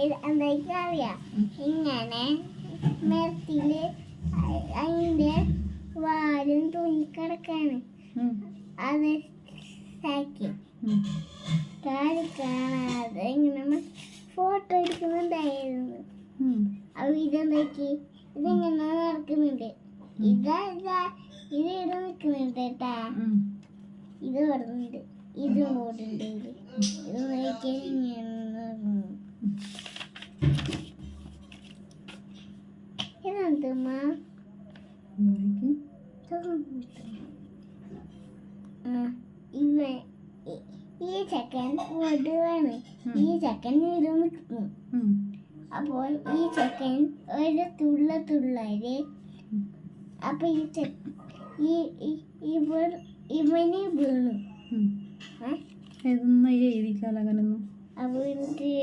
എന്താ അറിയാം, ഇങ്ങനെ മരത്തില് അതിന്റെ വാലും തൂങ്ങിക്കിടക്കാണ്. അത് കാണാതെ ഇങ്ങനെ ഫോട്ടോ എടുക്കുന്നുണ്ടായിരുന്നു. അപ്പൊ ഇതെന്താക്കി, ഇതിങ്ങനെ നടക്കുന്നുണ്ട്. ഇത് ഇവിടെ നിൽക്കുന്നുണ്ട് കേട്ടാ. ഇത് പറഞ്ഞുണ്ട്, ഇതും കൂടെ ഇത് നോക്കിയാൽ ഇതെന്തമ്മ ഈ ചെക്കൻ ഓടുവാണ്. ഈ ചെക്കൻ ഇത് നിൽക്കുന്നു. അപ്പോൾ ഈ ചെക്കൻ ഒരു തുള്ളര്. അപ്പൊ ഇവന് വീണു. എഴുതിക്കാലോ. അപ്പൊ